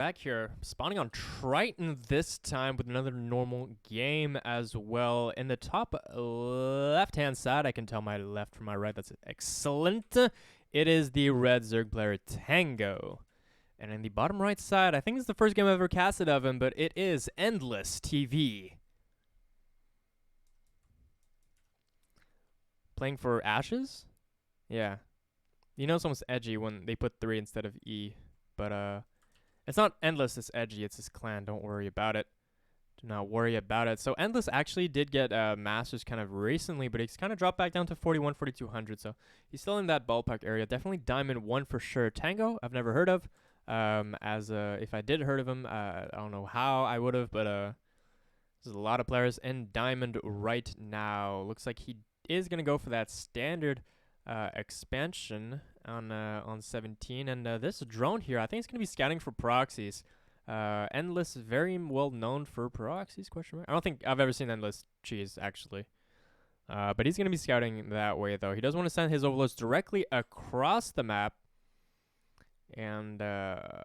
Back here, spawning on Triton this time with another normal game as well. In the top left-hand side, I can tell my left from my right. That's excellent. It is the red Zerg player Tango. And in the bottom right side, I think it's the first game I've ever casted of him, but it is EndlessTv. Playing for Ashes? Yeah. You know it's almost edgy when they put 3 instead of E, but it's not Endless, it's edgy, it's his clan, don't worry about it. Do not worry about it. So Endless actually did get Masters kind of recently, but he's kind of dropped back down to 41, 4200, so he's still in that ballpark area. Definitely Diamond 1 for sure. Tango, I've never heard of. If I did heard of him, I don't know how I would have, but there's a lot of players in Diamond right now. Looks like he is going to go for that standard expansion on 17, and this drone here, I think it's gonna be scouting for proxies. Endless is very well known for proxies, question mark. I don't think I've ever seen Endless cheese actually, but he's gonna be scouting that way though. He does want to send his overlords directly across the map, and yeah,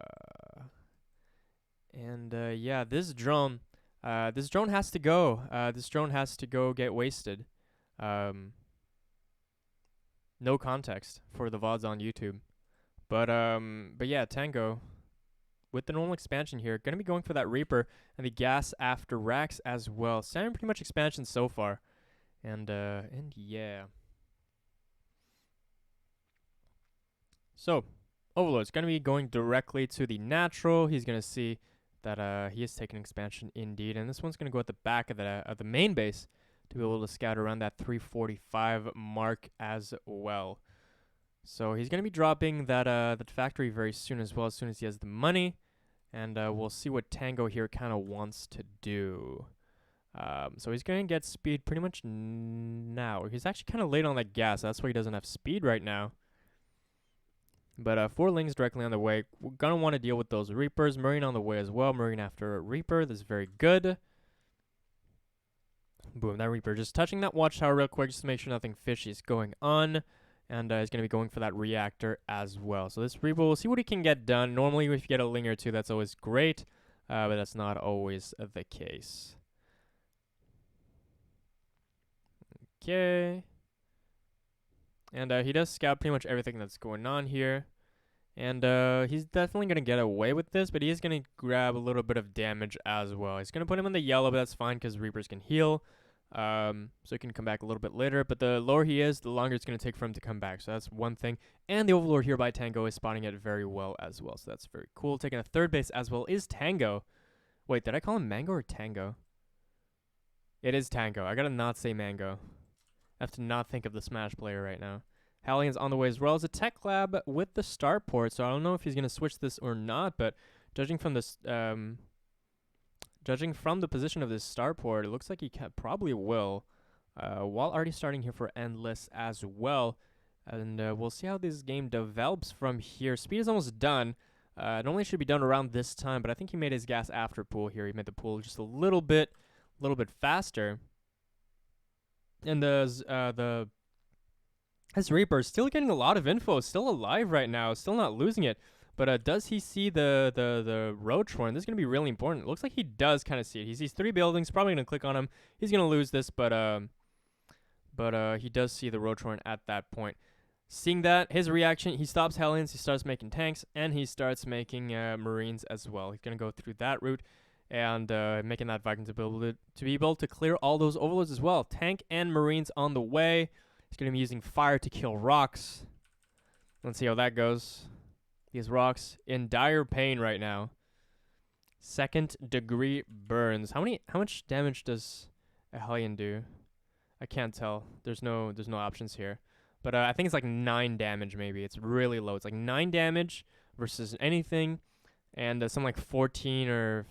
this drone has to go. This drone has to go get wasted. No context for the VODs on YouTube. But yeah, Tango, with the normal expansion here, going to be going for that Reaper and the gas after racks as well. Standard pretty much expansion so far. And yeah. So, Overlord's going to be going directly to the natural. He's going to see that he is taking expansion indeed. And this one's going to go at the back of the main base, to be able to scout around that 345 mark as well. So he's going to be dropping that factory very soon as well, as soon as he has the money. And we'll see what Tango here kind of wants to do. So he's going to get speed pretty much now. He's actually kind of late on that gas. That's why he doesn't have speed right now. But 4 links directly on the way. We're going to want to deal with those Reapers. Marine on the way as well. Marine after a Reaper. This is very good. Boom, that Reaper just touching that watchtower real quick just to make sure nothing fishy is going on. And he's going to be going for that reactor as well. So this Reaper, we'll see what he can get done. Normally, if you get a ling or two, that's always great. But that's not always the case. Okay. And he does scout pretty much everything that's going on here. And he's definitely going to get away with this, but he is going to grab a little bit of damage as well. He's going to put him in the yellow, but that's fine because Reapers can heal. So he can come back a little bit later. But the lower he is, the longer it's going to take for him to come back. So that's one thing. And the Overlord here by Tango is spotting it very well as well. So that's very cool. Taking a third base as well is Tango. Wait, did I call him Mango or Tango? It is Tango. I got to not say Mango. I have to not think of the Smash player right now. Hallian's on the way as well as a tech lab with the starport, so I don't know if he's going to switch this or not, but judging from this, judging from the position of this starport, it looks like he probably will, while already starting here for Endless as well, and we'll see how this game develops from here. Speed is almost done. Normally it should be done around this time, but I think he made his gas after pool here. He made the pool just a little bit faster, and his Reaper is still getting a lot of info, still alive right now, still not losing it. But does he see the Rotron? This is going to be really important. It looks like he does kind of see it. He sees 3 buildings, probably going to click on him. He's going to lose this, but he does see the Rotron at that point. Seeing that, his reaction, he stops Hellions, he starts making tanks, and he starts making Marines as well. He's going to go through that route and making that Viking to be able to clear all those Overlords as well. Tank and Marines on the way. He's going to be using fire to kill rocks. Let's see how that goes. These rocks in dire pain right now. 2nd degree burns. How much damage does a Hellion do? I can't tell. There's no options here. But I think it's like 9 damage maybe. It's really low. It's like 9 damage versus anything, and something like 14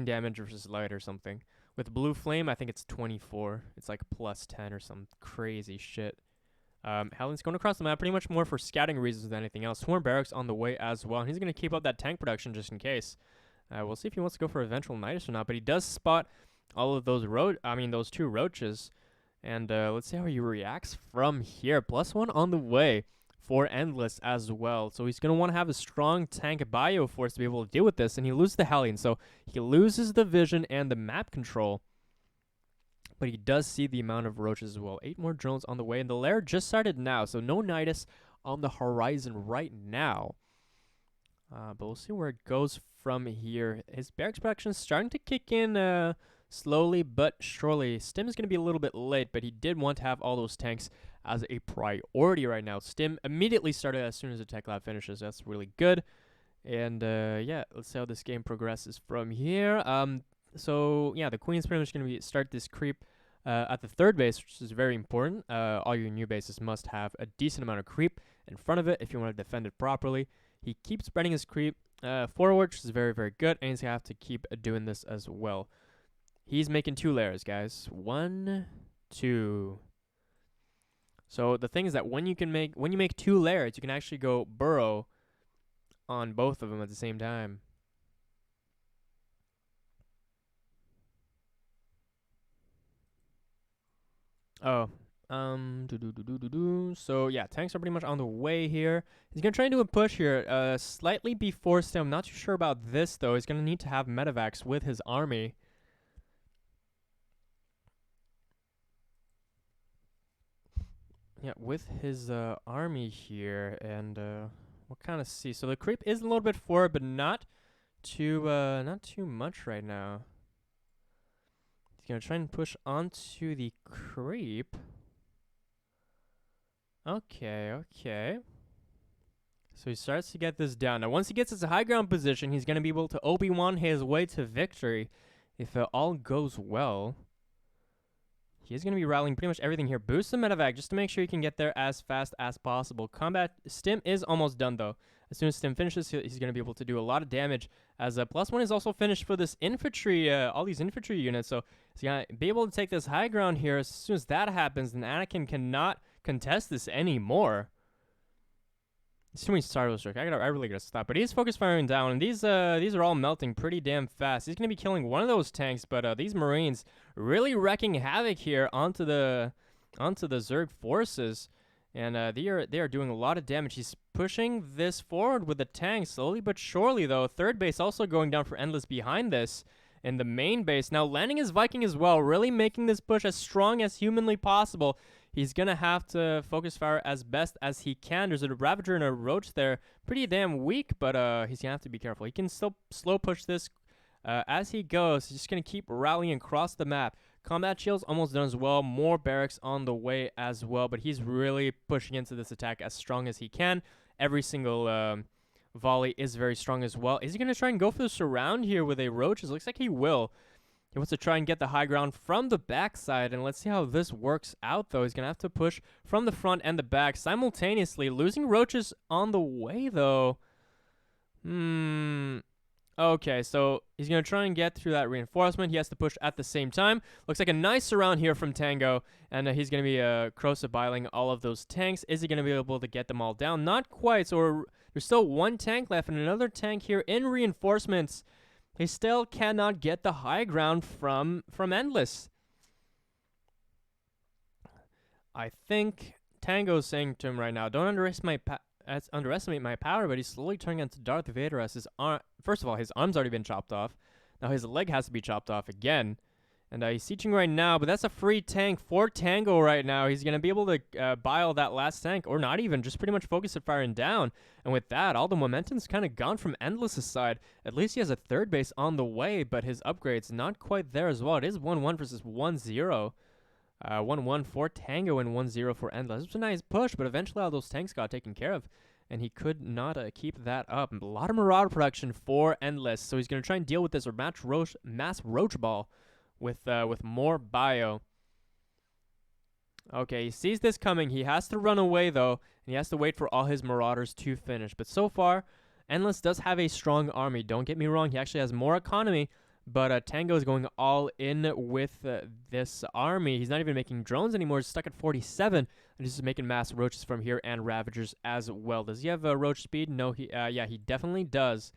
damage versus light or something. With Blue Flame, I think it's 24. It's like plus 10 or some crazy shit. Hellions going across the map pretty much more for scouting reasons than anything else. Swarm Barracks on the way as well. And he's going to keep up that tank production just in case. We'll see if he wants to go for eventual Nidus or not. But he does spot all of those those 2 roaches. And let's see how he reacts from here. +1 on the way for Endless as well. So he's going to want to have a strong tank bio force to be able to deal with this, and he loses the Hellion. So he loses the vision and the map control, but he does see the amount of roaches as well. 8 more drones on the way, and the lair just started now, so no Nidus on the horizon right now. But we'll see where it goes from here. His barracks production is starting to kick in slowly but surely. Stim is going to be a little bit late, but he did want to have all those tanks as a priority right now. Stim immediately started as soon as the tech lab finishes. That's really good. And yeah, let's see how this game progresses from here. So yeah, the queen's pretty much going to start this creep at the third base, which is very important. All your new bases must have a decent amount of creep in front of it if you want to defend it properly. He keeps spreading his creep forward, which is very, very good, and he's going to have to keep doing this as well. He's making 2 layers, guys. 1, 2. So the thing is that when you make 2 layers, you can actually go burrow on both of them at the same time. Oh, so yeah, tanks are pretty much on the way here. He's gonna try and do a push here, slightly before Stim. I'm not too sure about this though. He's gonna need to have medevacs with his army. Yeah, with his army here, and we'll kind of see. So the creep is a little bit forward, but not too much right now. He's gonna try and push onto the creep. Okay. So he starts to get this down. Now, once he gets his high ground position, he's going to be able to Obi-Wan his way to victory if it all goes well. He's going to be rallying pretty much everything here. Boost the medevac just to make sure he can get there as fast as possible. Combat Stim is almost done, though. As soon as Stim finishes, he's going to be able to do a lot of damage, as +1 is also finished for this infantry, all these infantry units. So he's going to be able to take this high ground here. As soon as that happens, then Anakin cannot contest this anymore. There's too many Startle Strike. I really gotta stop. But he's focus firing down, and these are all melting pretty damn fast. He's gonna be killing one of those tanks, but these Marines really wrecking havoc here onto the Zerg forces, and they are doing a lot of damage. He's pushing this forward with the tanks slowly but surely, though. Third base also going down for Endless behind this. And the main base now landing his Viking as well, really making this push as strong as humanly possible. He's going to have to focus fire as best as he can. There's a Ravager and a Roach there. Pretty damn weak, but he's going to have to be careful. He can still slow push this as he goes. He's just going to keep rallying across the map. Combat Shield's almost done as well. More barracks on the way as well, but he's really pushing into this attack as strong as he can. Every single volley is very strong as well. Is he going to try and go for the surround here with a Roach? It looks like he will. He wants to try and get the high ground from the backside, and let's see how this works out, though. He's going to have to push from the front and the back simultaneously. Losing Roaches on the way, though. Okay, so he's going to try and get through that reinforcement. He has to push at the same time. Looks like a nice surround here from Tango, and he's going to be Crosibiling all of those tanks. Is he going to be able to get them all down? Not quite, so there's still 1 tank left and another tank here in reinforcements. He still cannot get the high ground from Endless. I think Tango's saying to him right now, don't underestimate my power, but he's slowly turning into Darth Vader as his arm. First of all, his arm's already been chopped off. Now his leg has to be chopped off again. And he's sieging right now, but that's a free tank for Tango right now. He's going to be able to bile that last tank, or not even, just pretty much focus it firing down. And with that, all the momentum's kind of gone from Endless's side. At least he has a third base on the way, but his upgrade's not quite there as well. It is 1-1 versus 1-0. 1-1 for Tango and 1-0 for Endless. It was a nice push, but eventually all those tanks got taken care of, and he could not keep that up. A lot of Marauder production for Endless, so he's going to try and deal with this or mass Roach Ball with more bio. Okay, he sees this coming. He has to run away, though, and he has to wait for all his Marauders to finish. But so far, Endless does have a strong army. Don't get me wrong. He actually has more economy, but Tango is going all in with this army. He's not even making drones anymore. He's stuck at 47, and he's just making mass Roaches from here and Ravagers as well. Does he have Roach speed? No, yeah, he definitely does.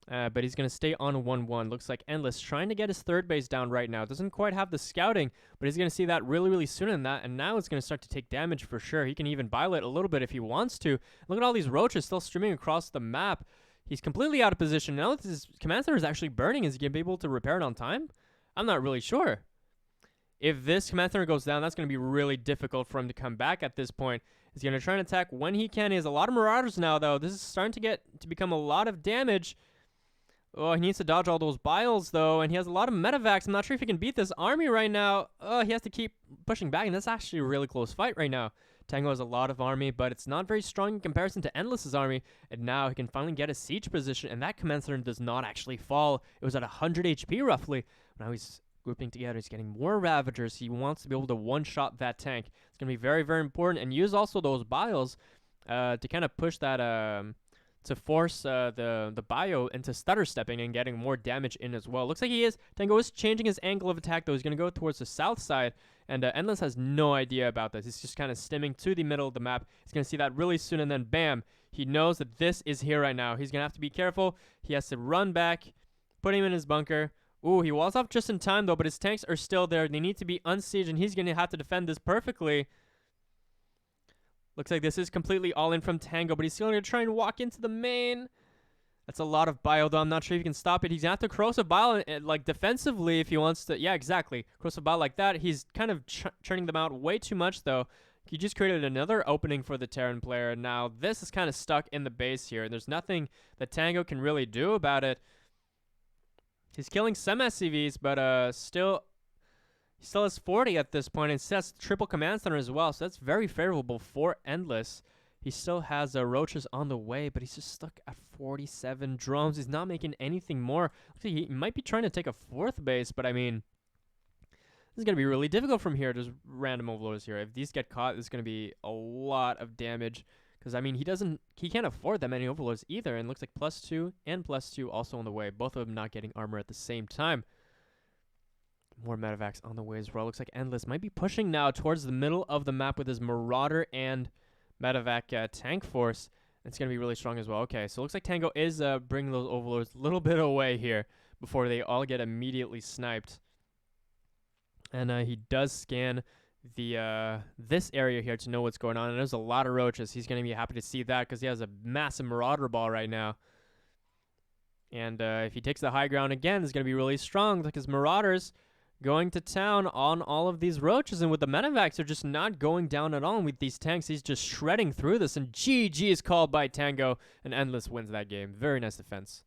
But he's going to stay on 1-1. Looks like Endless trying to get his third base down right now. Doesn't quite have the scouting, but he's going to see that really, really soon in that. And now it's going to start to take damage for sure. He can even bile it a little bit if he wants to. Look at all these roaches still streaming across the map. He's completely out of position. Now that his command center is actually burning, is he going to be able to repair it on time? I'm not really sure. If this command center goes down, that's going to be really difficult for him to come back at this point. He's going to try and attack when he can. He has a lot of Marauders now, though. This is starting to become a lot of damage. Oh, he needs to dodge all those biles, though, and he has a lot of medevacs. I'm not sure if he can beat this army right now. Oh, he has to keep pushing back, and that's actually a really close fight right now. Tango has a lot of army, but it's not very strong in comparison to Endless's army, and now he can finally get a siege position, and that command center does not actually fall. It was at 100 HP, roughly. Now he's grouping together. He's getting more Ravagers. He wants to be able to one-shot that tank. It's going to be very, very important, and use also those biles to kind of push that... to force the bio into stutter stepping and getting more damage in as well. Looks like Tango is changing his angle of attack, though. He's going to go towards the south side, and Endless has no idea about this. He's just kind of stimming to the middle of the map. He's going to see that really soon, and then bam, he knows that this is here right now. He's going to have to be careful. He has to run back, put him in his bunker. Ooh, he walls off just in time, though, but his tanks are still there. They need to be unsieged, and he's going to have to defend this perfectly. Looks like this is completely all in from Tango, but he's still going to try and walk into the main. That's a lot of bile, though. I'm not sure if he can stop it. He's going to have to corrosive bile, like, defensively if he wants to. Yeah, exactly. Corrosive bile like that. He's kind of churning them out way too much, though. He just created another opening for the Terran player. Now, this is kind of stuck in the base here, and there's nothing that Tango can really do about it. He's killing some SCVs, but still... He still has 40 at this point, and sets triple command center as well, so that's very favorable for Endless. He still has roaches on the way, but he's just stuck at 47 drones. He's not making anything more. Looks like he might be trying to take a fourth base, but I mean, this is going to be really difficult from here. There's random overlords here. If these get caught, it's going to be a lot of damage, because I mean, he can't afford that many overlords either, and looks like +2 and +2 also on the way, both of them not getting armor at the same time. More medevacs on the way as well. Looks like Endless might be pushing now towards the middle of the map with his Marauder and medevac tank force. It's going to be really strong as well. Okay, so it looks like Tango is bringing those overlords a little bit away here before they all get immediately sniped. And he does scan the this area here to know what's going on. And there's a lot of roaches. He's going to be happy to see that because he has a massive Marauder ball right now. And if he takes the high ground again, it's going to be really strong. Like his Marauders going to town on all of these roaches, and with the medevacs, they're just not going down at all. And with these tanks, he's just shredding through this, and GG is called by Tango, and Endless wins that game. Very nice defense.